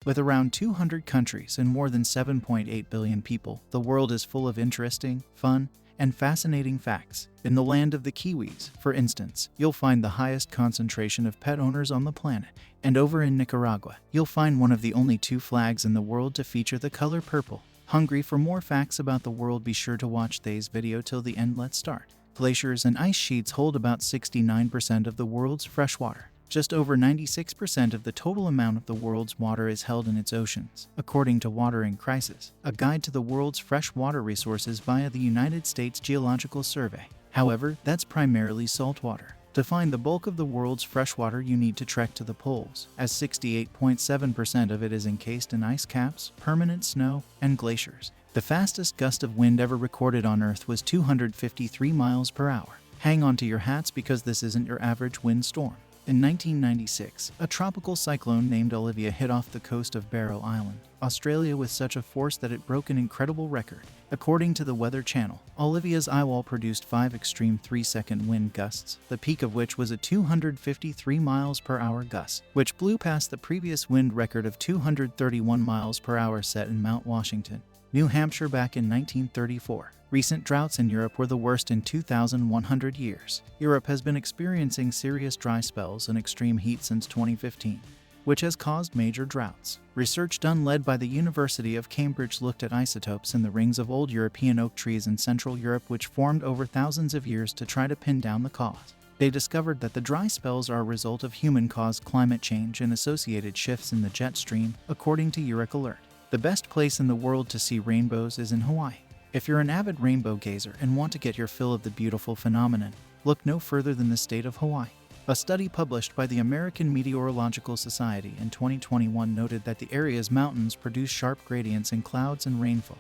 With around 200 countries and more than 7.8 billion people, the world is full of interesting, fun, and fascinating facts. In the land of the Kiwis, for instance, you'll find the highest concentration of pet owners on the planet. And over in Nicaragua, you'll find one of the only 2 flags in the world to feature the color purple. Hungry for more facts about the world? Be sure to watch today's video till the end. Let's start. Glaciers and ice sheets hold about 69% of the world's fresh water. Just over 96% of the total amount of the world's water is held in its oceans, according to Water in Crisis, a guide to the world's freshwater resources via the United States Geological Survey. However, that's primarily saltwater. To find the bulk of the world's freshwater, you need to trek to the poles, as 68.7% of it is encased in ice caps, permanent snow, and glaciers. The fastest gust of wind ever recorded on Earth was 253 miles per hour. Hang on to your hats because this isn't your average windstorm. In 1996, a tropical cyclone named Olivia hit off the coast of Barrow Island, Australia with such a force that it broke an incredible record. According to the Weather Channel, Olivia's eyewall produced 5 extreme 3-second wind gusts, the peak of which was a 253 miles per hour gust, which blew past the previous wind record of 231 miles per hour set in Mount Washington, New Hampshire back in 1934. Recent droughts in Europe were the worst in 2,100 years. Europe has been experiencing serious dry spells and extreme heat since 2015, which has caused major droughts. Research done led by the University of Cambridge looked at isotopes in the rings of old European oak trees in Central Europe which formed over thousands of years to try to pin down the cause. They discovered that the dry spells are a result of human-caused climate change and associated shifts in the jet stream, according to Alert. The best place in the world to see rainbows is in Hawaii. If you're an avid rainbow gazer and want to get your fill of the beautiful phenomenon, look no further than the state of Hawaii. A study published by the American Meteorological Society in 2021 noted that the area's mountains produce sharp gradients in clouds and rainfall,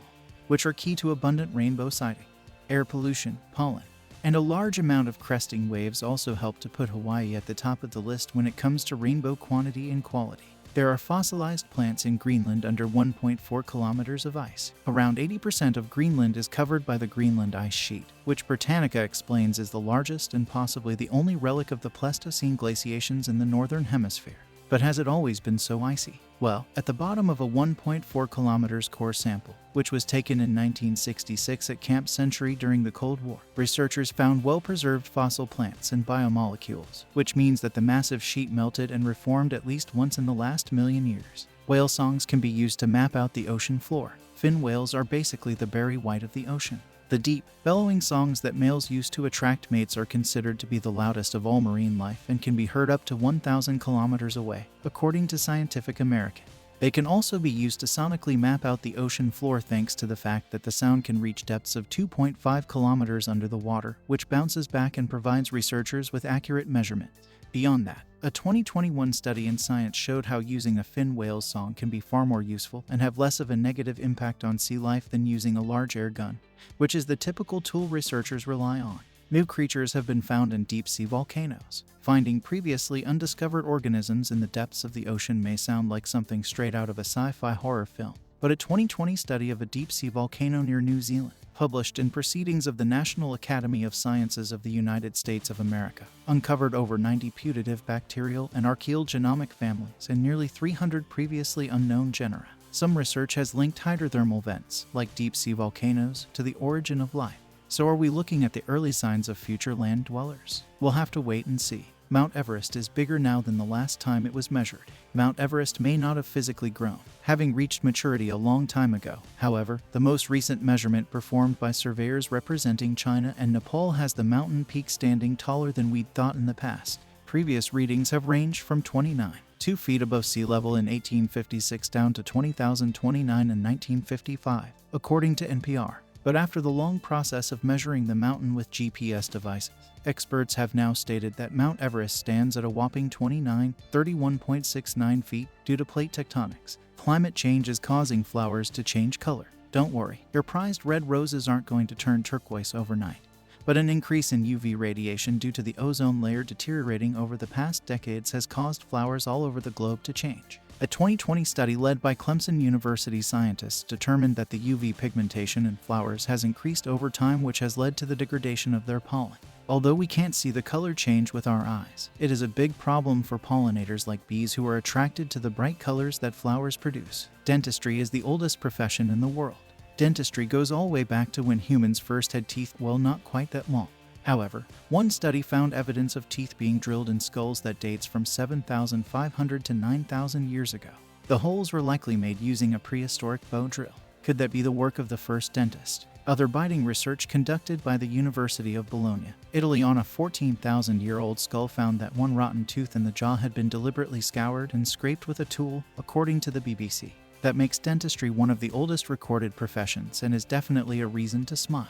which are key to abundant rainbow sighting. Air pollution, pollen, and a large amount of cresting waves also help to put Hawaii at the top of the list when it comes to rainbow quantity and quality. There are fossilized plants in Greenland under 1.4 kilometers of ice. Around 80% of Greenland is covered by the Greenland ice sheet, which Britannica explains is the largest and possibly the only relic of the Pleistocene glaciations in the northern hemisphere. But has it always been so icy? Well, at the bottom of a 1.4 kilometers core sample, which was taken in 1966 at Camp Century during the Cold War, researchers found well-preserved fossil plants and biomolecules, which means that the massive sheet melted and reformed at least once in the last million years. Whale songs can be used to map out the ocean floor. Fin whales are basically the Barry White of the ocean. The deep, bellowing songs that males use to attract mates are considered to be the loudest of all marine life and can be heard up to 1,000 kilometers away, according to Scientific American. They can also be used to sonically map out the ocean floor thanks to the fact that the sound can reach depths of 2.5 kilometers under the water, which bounces back and provides researchers with accurate measurements. Beyond that, a 2021 study in Science showed how using a fin whale's song can be far more useful and have less of a negative impact on sea life than using a large air gun, which is the typical tool researchers rely on. New creatures have been found in deep-sea volcanoes. Finding previously undiscovered organisms in the depths of the ocean may sound like something straight out of a sci-fi horror film, but a 2020 study of a deep-sea volcano near New Zealand, published in Proceedings of the National Academy of Sciences of the United States of America, uncovered over 90 putative bacterial and archaeogenomic families and nearly 300 previously unknown genera. Some research has linked hydrothermal vents, like deep-sea volcanoes, to the origin of life. So are we looking at the early signs of future land dwellers? We'll have to wait and see. Mount Everest is bigger now than the last time it was measured. Mount Everest may not have physically grown, having reached maturity a long time ago. However, the most recent measurement performed by surveyors representing China and Nepal has the mountain peak standing taller than we'd thought in the past. Previous readings have ranged from 2 feet above sea level in 1856 down to 20,029 in 1955, according to NPR. But after the long process of measuring the mountain with GPS devices, experts have now stated that Mount Everest stands at a whopping 31.69 feet due to plate tectonics. Climate change is causing flowers to change color. Don't worry, your prized red roses aren't going to turn turquoise overnight. But an increase in UV radiation due to the ozone layer deteriorating over the past decades has caused flowers all over the globe to change. A 2020 study led by Clemson University scientists determined that the UV pigmentation in flowers has increased over time, which has led to the degradation of their pollen. Although we can't see the color change with our eyes, it is a big problem for pollinators like bees who are attracted to the bright colors that flowers produce. Dentistry is the oldest profession in the world. Dentistry goes all the way back to when humans first had teeth, well, not quite that long. However, one study found evidence of teeth being drilled in skulls that dates from 7,500 to 9,000 years ago. The holes were likely made using a prehistoric bow drill. Could that be the work of the first dentist? Other biting research conducted by the University of Bologna, Italy, on a 14,000-year-old skull found that one rotten tooth in the jaw had been deliberately scoured and scraped with a tool, according to the BBC. That makes dentistry one of the oldest recorded professions and is definitely a reason to smile.